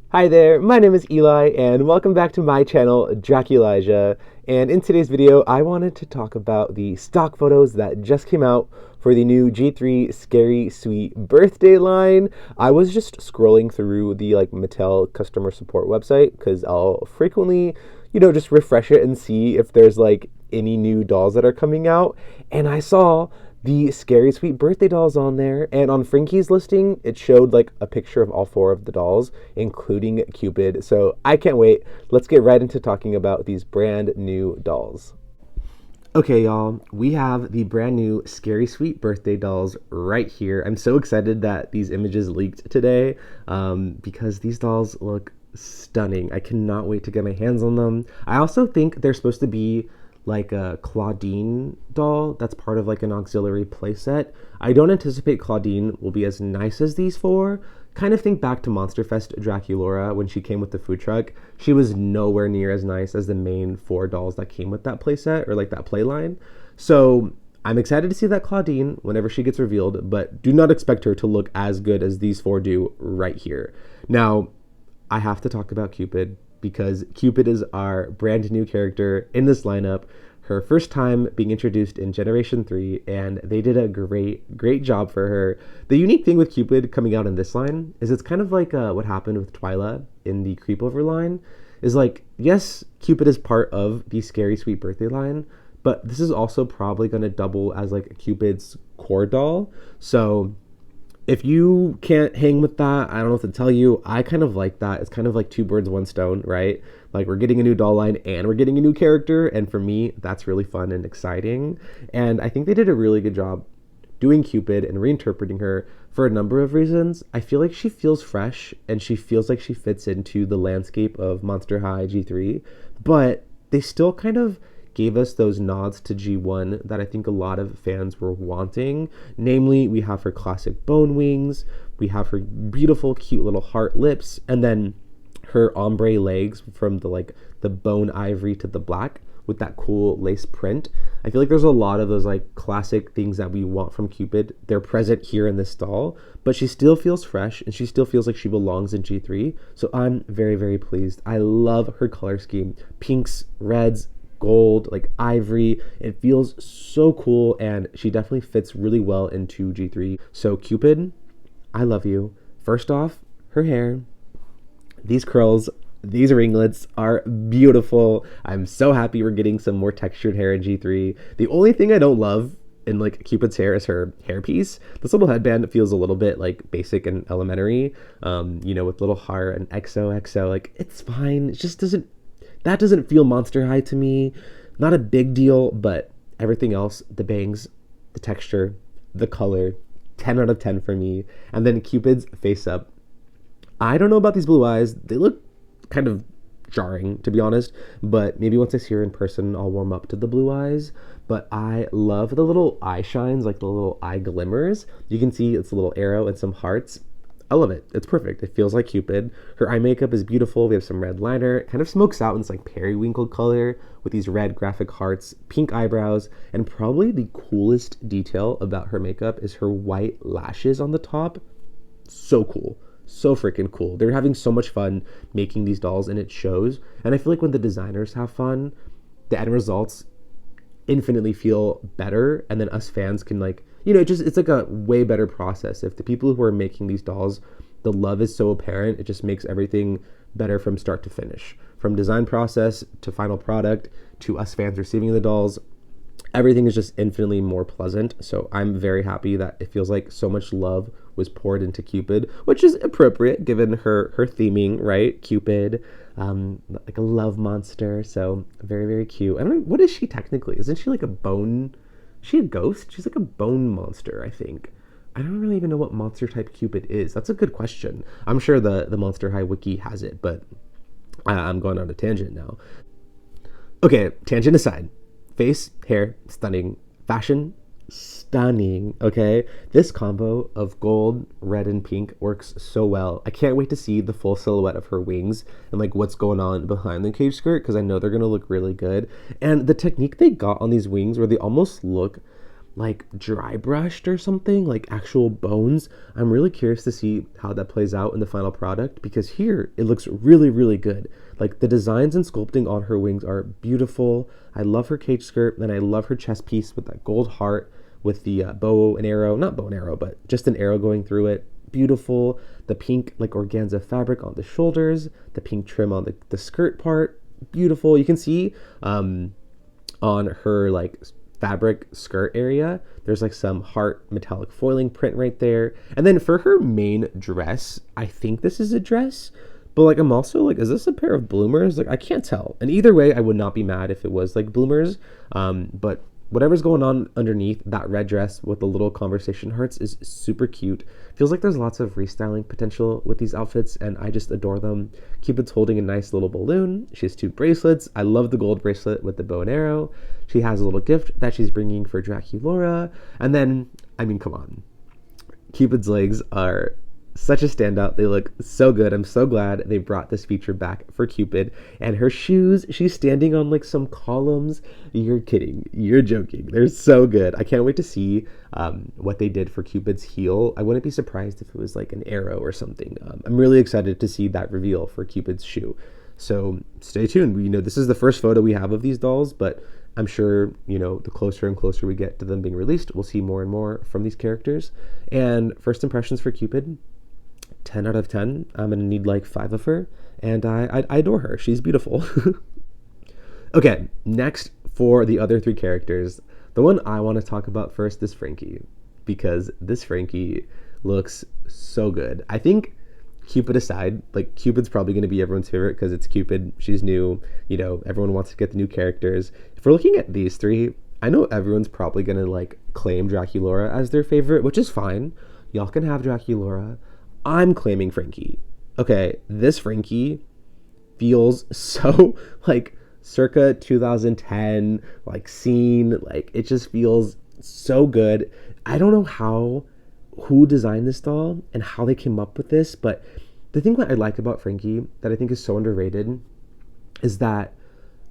Hi there, my name is Eli, and welcome back to my channel, Draculaura. And in today's video, I wanted to talk about the stock photos that just came out for the new G3 Scary Sweet birthday line. I was just scrolling through the Mattel customer support website because I'll frequently, just refresh it and see if there's any new dolls that are coming out. And I saw the Scary Sweet birthday dolls on there, and on Frankie's listing it showed a picture of all four of the dolls, including Cupid. So I can't wait. Let's get right into talking about these brand new dolls. Okay, y'all, we have the brand new Scary Sweet birthday dolls right here. I'm so excited that these images leaked today because these dolls look stunning. I cannot wait to get my hands on them. I also think they're supposed to be like a Claudine doll that's part of an auxiliary playset. I don't anticipate Claudine will be as nice as these four. Kind of think back to Monsterfest Draculaura when she came with the food truck. She was nowhere near as nice as the main four dolls that came with that playset or that play line. So I'm excited to see that Claudine whenever she gets revealed, but do not expect her to look as good as these four do right here. Now, I have to talk about Cupid because Cupid is our brand new character in this lineup. Her first time being introduced in Generation 3, and they did a great job for her. The unique thing with Cupid coming out in this line is it's kind of like what happened with Twyla in the Creepover line. Is yes, Cupid is part of the Scary Sweet birthday line, but this is also probably going to double as Cupid's core doll. So if you can't hang with that, I don't know what to tell you. I kind of like that. It's kind of like two birds, one stone, right? We're getting a new doll line and we're getting a new character. And for me, that's really fun and exciting. And I think they did a really good job doing Cupid and reinterpreting her for a number of reasons. I feel like she feels fresh and she feels like she fits into the landscape of Monster High G3, but they still kind of gave us those nods to G1 that I think a lot of fans were wanting. Namely, we have her classic bone wings, we have her beautiful, cute little heart lips, and then her ombre legs from the bone ivory to the black with that cool lace print. I feel like there's a lot of those classic things that we want from Cupid. They're present here in this doll, but she still feels fresh and she still feels like she belongs in G3. So I'm very, very pleased. I love her color scheme. Pinks, reds, gold, ivory. It feels so cool, and she definitely fits really well into G3. So Cupid, I love you. First off, her hair, these curls, these ringlets are beautiful. I'm so happy we're getting some more textured hair in G3. The only thing I don't love in Cupid's hair is her hairpiece. This little headband feels a little bit basic and elementary, with little heart and XOXO. It's fine. It just doesn't feel Monster High to me. Not a big deal, but everything else, the bangs, the texture, the color, 10 out of 10 for me. And then Cupid's face up. I don't know about these blue eyes. They look kind of jarring, to be honest, but maybe once I see her in person, I'll warm up to the blue eyes. But I love the little eye shines, the little eye glimmers. You can see it's a little arrow and some hearts. I love it. It's perfect. It feels like Cupid. Her eye makeup is beautiful. We have some red liner. It kind of smokes out in this periwinkle color with these red graphic hearts, pink eyebrows, and probably the coolest detail about her makeup is her white lashes on the top. So cool. So freaking cool. They're having so much fun making these dolls, and it shows. And I feel like when the designers have fun, the end results infinitely feel better, and then us fans can it's a way better process. If the people who are making these dolls, the love is so apparent, it just makes everything better from start to finish. From design process to final product to us fans receiving the dolls, everything is just infinitely more pleasant. So I'm very happy that it feels like so much love was poured into Cupid, which is appropriate given her theming, right? Cupid, like a love monster. So very, very cute. I don't know, what is she technically? Isn't she a bone? Is she a ghost? She's a bone monster, I think. I don't really even know what monster type Cupid is. That's a good question. I'm sure the Monster High wiki has it, but I'm going on a tangent now. Okay, tangent aside. Face, hair, stunning. Fashion, stunning, okay? This combo of gold, red, and pink works so well. I can't wait to see the full silhouette of her wings and what's going on behind the cage skirt, because I know they're going to look really good. And the technique they got on these wings where they almost look like dry brushed or something, like actual bones. I'm really curious to see how that plays out in the final product, because here it looks really, really good. Like the designs and sculpting on her wings are beautiful. I love her cage skirt, and I love her chest piece with that gold heart with the bow and arrow, not bow and arrow, but just an arrow going through it. Beautiful. The pink like organza fabric on the shoulders, the pink trim on the skirt part, beautiful. You can see on her like fabric skirt area, there's like some heart metallic foiling print right there. And then for her main dress, I think this is a dress, but like I'm also like, is this a pair of bloomers? Like I can't tell. And either way, I would not be mad if it was like bloomers. But whatever's going on underneath that red dress with the little conversation hearts is super cute. Feels like there's lots of restyling potential with these outfits, and I just adore them. Cupid's holding a nice little balloon. She has 2 bracelets. I love the gold bracelet with the bow and arrow. She has a little gift that she's bringing for Draculaura. And then, I mean, come on. Cupid's legs are such a standout. They look so good. I'm so glad they brought this feature back for Cupid. And her shoes, she's standing on like some columns. You're kidding. You're joking. They're so good. I can't wait to see what they did for Cupid's heel. I wouldn't be surprised if it was like an arrow or something. I'm really excited to see that reveal for Cupid's shoe. So stay tuned. You know, this is the first photo we have of these dolls, but I'm sure, you know, the closer and closer we get to them being released, we'll see more and more from these characters. And first impressions for Cupid, 10 out of 10. I'm gonna need like 5 of her, and I adore her. She's beautiful. Okay, next for the other 3 characters, the one I want to talk about first is Frankie, because this Frankie looks so good. I think Cupid aside, like Cupid's probably going to be everyone's favorite because it's Cupid. She's new, you know, everyone wants to get the new characters. If we're looking at these 3, I know everyone's probably going to like claim Draculaura as their favorite, which is fine. Y'all can have Draculaura. I'm claiming Frankie. Okay, this Frankie feels so like circa 2010, like scene, like it just feels so good. I don't know who designed this doll and how they came up with this, but the thing that I like about Frankie that I think is so underrated is that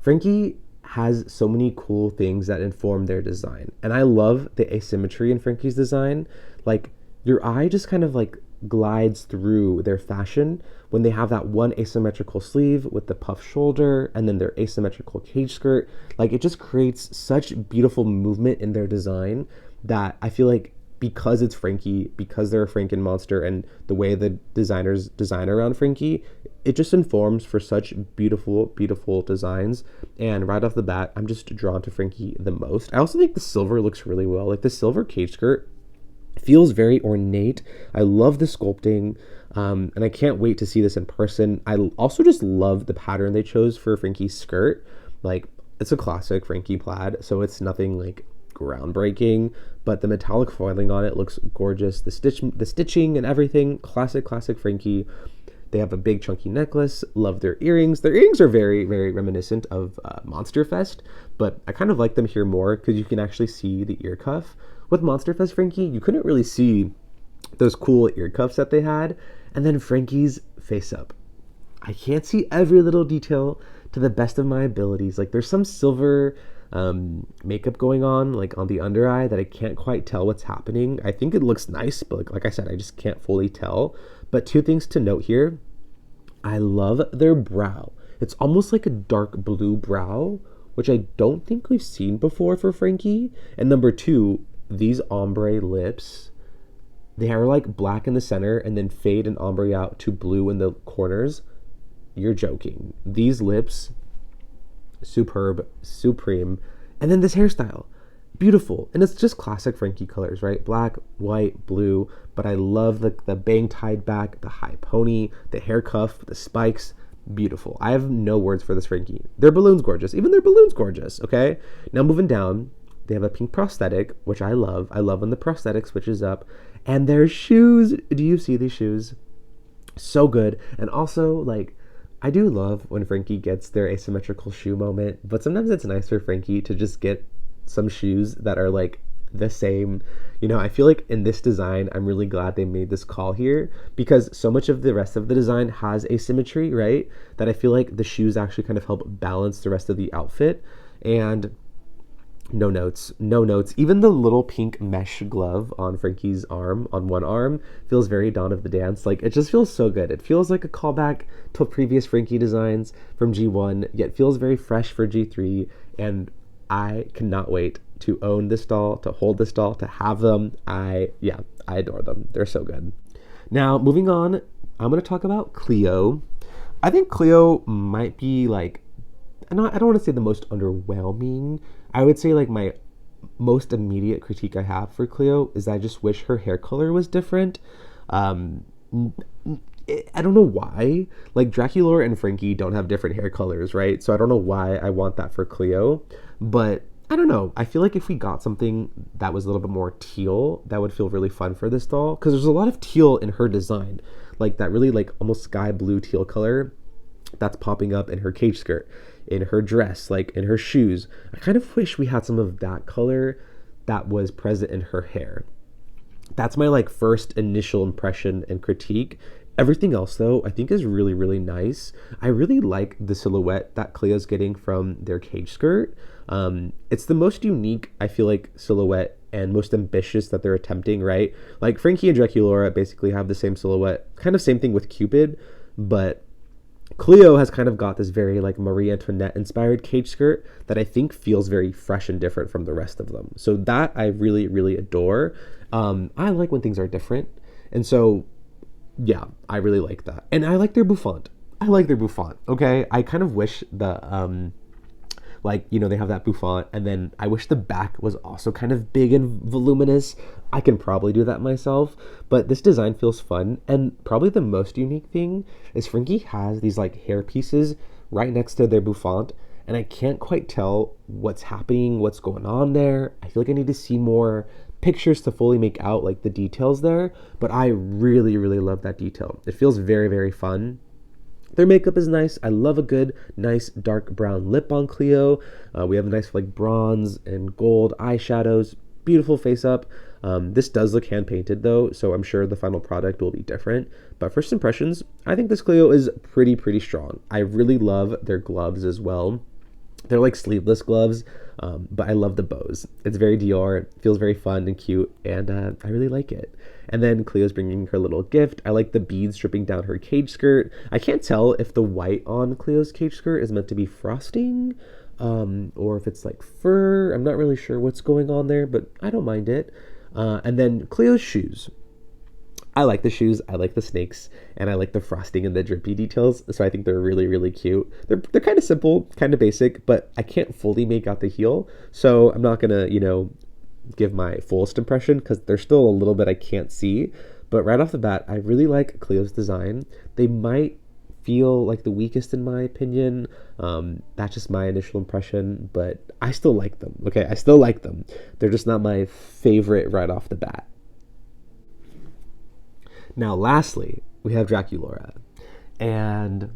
Frankie has so many cool things that inform their design. And I love the asymmetry in Frankie's design. Like your eye just kind of like glides through their fashion when they have that one asymmetrical sleeve with the puff shoulder and then their asymmetrical cage skirt. Like it just creates such beautiful movement in their design that I feel like because it's Frankie, because they're a Franken monster and the way the designers design around Frankie, it just informs for such beautiful, beautiful designs. And right off the bat, I'm just drawn to Frankie the most. I also think the silver looks really well. Like the silver cage skirt feels very ornate. I love the sculpting, and I can't wait to see this in person. I also just love the pattern they chose for Frankie's skirt. Like it's a classic Frankie plaid, so it's nothing like groundbreaking, but the metallic foiling on it looks gorgeous. The stitching and everything, classic Frankie. They have a big chunky necklace. Love their earrings. Their earrings are very, very reminiscent of Monster Fest, but I kind of like them here more because you can actually see the ear cuff. With Monster Fest Frankie, you couldn't really see those cool ear cuffs that they had. And then Frankie's face up. I can't see every little detail to the best of my abilities. Like there's some silver makeup going on like on the under eye that I can't quite tell what's happening. I think it looks nice, but like I said, I just can't fully tell. But 2 things to note here. I love their brow. It's almost like a dark blue brow, which I don't think we've seen before for Frankie. And number 2, these ombre lips, they are like black in the center and then fade and ombre out to blue in the corners. You're joking. These lips, superb, supreme. And then this hairstyle, beautiful. And it's just classic Frankie colors, right? Black, white, blue. But I love the bang tied back, the high pony, the hair cuff, the spikes. Beautiful. I have no words for this Frankie. Their balloon's gorgeous. Even their balloon's gorgeous, okay? Now moving down, they have a pink prosthetic, which I love. I love when the prosthetic switches up. And their shoes. Do you see these shoes? So good. And also, like, I do love when Frankie gets their asymmetrical shoe moment, but sometimes it's nice for Frankie to just get some shoes that are like the same. You know, I feel like in this design, I'm really glad they made this call here because so much of the rest of the design has asymmetry, right? That I feel like the shoes actually kind of help balance the rest of the outfit. And No notes, no notes. Even the little pink mesh glove on Frankie's arm, on one arm, feels very Dawn of the Dance. Like, it just feels so good. It feels like a callback to previous Frankie designs from G1, yet feels very fresh for G3, and I cannot wait to own this doll, to hold this doll, to have them. Yeah, I adore them. They're so good. Now, moving on, I'm going to talk about Cleo. I think Cleo might be like, I don't want to say the most underwhelming. I would say like my most immediate critique I have for Cleo is I just wish her hair color was different. I don't know why. Like Draculaura and Frankie don't have different hair colors, right? So I don't know why I want that for Cleo. But I don't know. I feel like if we got something that was a little bit more teal, that would feel really fun for this doll. Because there's a lot of teal in her design. Like that really like almost sky blue teal color that's popping up in her cage skirt, in her dress, like in her shoes. I kind of wish we had some of that color that was present in her hair. That's my like first initial impression and critique. Everything else though, I think is really, really nice. I really like the silhouette that Cleo's getting from their cage skirt. It's the most unique, I feel like, silhouette and most ambitious that they're attempting, right? Like Frankie and Draculaura basically have the same silhouette, kind of same thing with Cupid, but Cleo has kind of got this very like Marie Antoinette inspired cage skirt that I think feels very fresh and different from the rest of them. So that I really, really adore. I like when things are different. And so, yeah, I really like that. And I like their bouffant. Okay? I kind of wish the, like, you know, they have that bouffant, and then I wish the back was also kind of big and voluminous. I can probably do that myself, but this design feels fun. And probably the most unique thing is Frankie has these like hair pieces right next to their bouffant, and I can't quite tell what's happening, what's going on there. I feel like I need to see more pictures to fully make out like the details there, but I really, really love that detail. It feels very, very fun. Their makeup is nice. I love a good, nice dark brown lip on Cleo. We have a nice like bronze and gold eyeshadows. Beautiful face up. This does look hand painted though, so I'm sure the final product will be different. But first impressions, I think this Cleo is pretty strong. I really love their gloves as well. They're like sleeveless gloves, but I love the bows. It's very Dior, it feels very fun and cute, and I really like it. And then Cleo's bringing her little gift. I like the beads dripping down her cage skirt. I can't tell if the white on Cleo's cage skirt is meant to be frosting, or if it's like fur. I'm not really sure what's going on there, but I don't mind it. And then Cleo's shoes. I like the shoes, I like the snakes, and I like the frosting and the drippy details, so I think they're really, really cute. They're kind of simple, kind of basic, but I can't fully make out the heel, so I'm not gonna, you know, give my fullest impression, because there's still a little bit I can't see. But right off the bat, I really like Cleo's design. They might feel like the weakest in my opinion. That's just my initial impression, but I still like them, okay? I still like them. They're just not my favorite right off the bat. Now, lastly, we have Draculaura. And,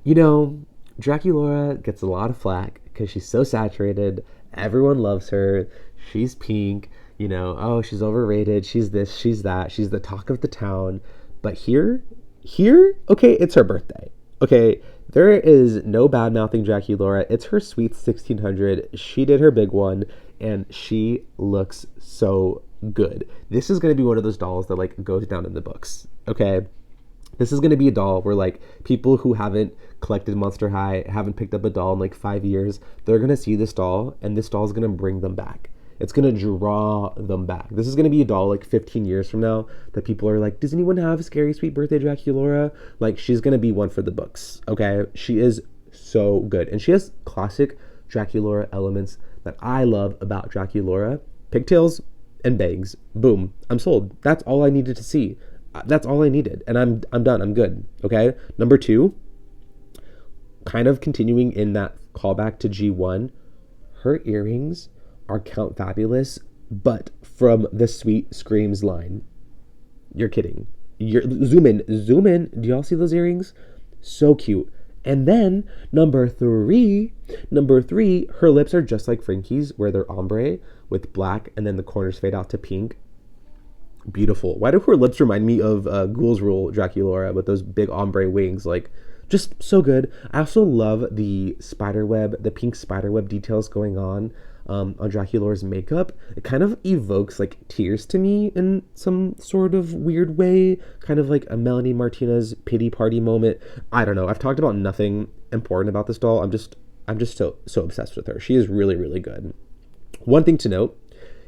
you know, Draculaura gets a lot of flack because she's so saturated. Everyone loves her. She's pink. You know, oh, she's overrated. She's this, she's that. She's the talk of the town. But here, okay, it's her birthday. Okay, there is no bad-mouthing Draculaura. It's her sweet 1600. She did her big one, and she looks so good. This is going to be one of those dolls that like goes down in the books, okay? This is going to be a doll where like people who haven't collected Monster High, haven't picked up a doll in like 5 years, they're going to see this doll, and this doll is going to bring them back. It's going to draw them back. This is going to be a doll like 15 years from now that people are like, does anyone have Scary Sweet Birthday Draculaura? Like, she's going to be one for the books, okay? She is so good. And she has classic Draculaura elements that I love about Draculaura. Pigtails and bangs. Boom. I'm sold. That's all I needed to see. That's all I needed. And I'm done. I'm good, okay? Number 2, kind of continuing in that callback to G1, her earrings are Count Fabulous, but from the Sweet Screams line. You're kidding. Zoom in. Do y'all see those earrings? So cute. And then number three, her lips are just like Frankie's, where they're ombre with black, and then the corners fade out to pink. Beautiful. Why do her lips remind me of Ghoul's Rule Draculaura with those big ombre wings? Like, just so good. I also love the spiderweb, the pink spiderweb details going on on Draculaura's makeup. It kind of evokes like tears to me in some sort of weird way, kind of like a Melanie Martinez pity party moment. I don't know. I've talked about nothing important about this doll. I'm just so obsessed with her. She is really, really good. One thing to note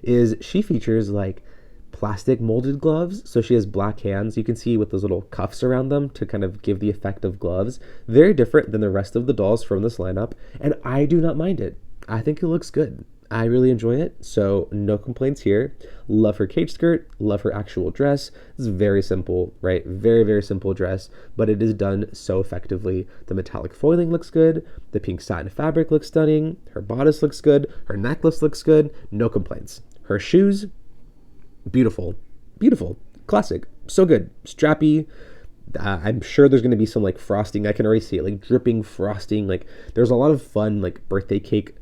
is she features like plastic molded gloves. So she has black hands, you can see, with those little cuffs around them to kind of give the effect of gloves. Very different than the rest of the dolls from this lineup, and I do not mind it. I think it looks good. I really enjoy it, so no complaints here. Love her cage skirt, love her actual dress. It's very simple, right? Very, very simple dress, but it is done so effectively. The metallic foiling looks good, the pink satin fabric looks stunning, her bodice looks good, her necklace looks good, no complaints. Her shoes, beautiful, beautiful, classic, so good, strappy. I'm sure there's going to be some like frosting. I can already see it, like dripping frosting. Like there's a lot of fun like birthday cake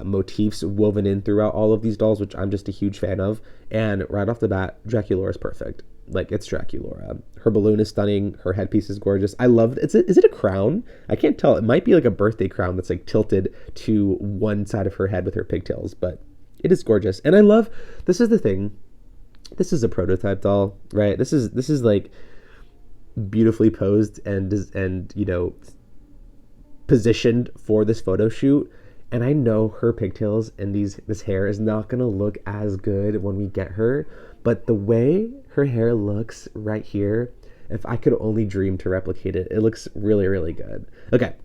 motifs woven in throughout all of these dolls, which I'm just a huge fan of. And right off the bat, Draculaura is perfect. Like, it's Draculaura. Her balloon is stunning. Her headpiece is gorgeous. I love it. Is it a crown? I can't tell. It might be like a birthday crown that's like tilted to one side of her head with her pigtails, but it is gorgeous. And I love, this is the thing. This is a prototype doll, right? This is like beautifully posed and you know, positioned for this photo shoot. And I know her pigtails and this hair is not gonna look as good when we get her, but the way her hair looks right here, if I could only dream to replicate it, it looks really, really good. Okay,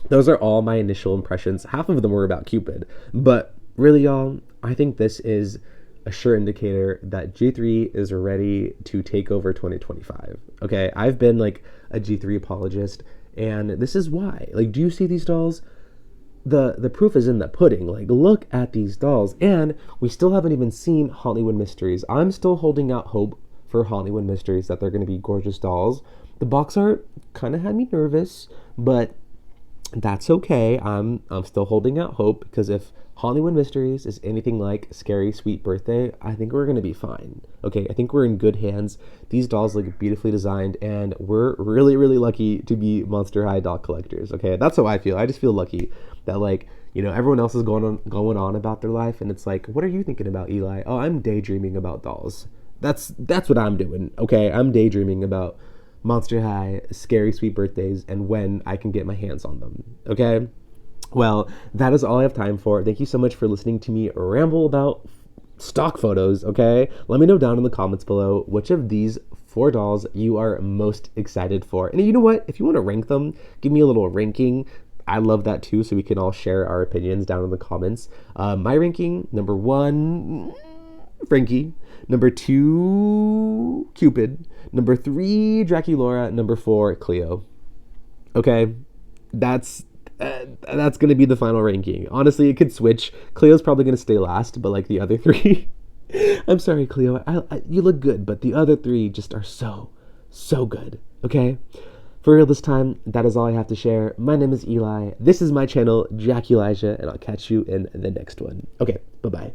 those are all my initial impressions. Half of them were about Cupid, but really, y'all, I think this is a sure indicator that G3 is ready to take over 2025. Okay, I've been like a G3 apologist, and this is why. Like, do you see these dolls? The proof is in the pudding. Like, look at these dolls. And we still haven't even seen Hollywood Mysteries. I'm still holding out hope for Hollywood Mysteries that they're going to be gorgeous dolls. The box art kind of had me nervous, but that's okay. I'm still holding out hope, because if Hollywood Mysteries is anything like Scary Sweet Birthday, I think we're going to be fine. Okay, I think we're in good hands. These dolls look beautifully designed, and we're really, really lucky to be Monster High doll collectors. Okay, that's how I feel. I just feel lucky that, like, you know, everyone else is going on about their life, and it's like, what are you thinking about, Eli? Oh, I'm daydreaming about dolls. That's what I'm doing. Okay, I'm daydreaming about Monster High, Scary Sweet Birthdays, and when I can get my hands on them. Okay? Well, that is all I have time for. Thank you so much for listening to me ramble about stock photos, okay? Let me know down in the comments below which of these 4 dolls you are most excited for. And you know what? If you want to rank them, give me a little ranking. I love that too, so we can all share our opinions down in the comments. My ranking, number 1, Frankie. Number 2, Cupid. Number 3, Draculaura. Number 4, Cleo. Okay? That's going to be the final ranking. Honestly, it could switch. Cleo's probably going to stay last, but like the other 3, I'm sorry, Cleo. You look good, but the other 3 just are so good. Okay? For real this time, that is all I have to share. My name is Eli. This is my channel, Draculaura, and I'll catch you in the next one. Okay, bye-bye.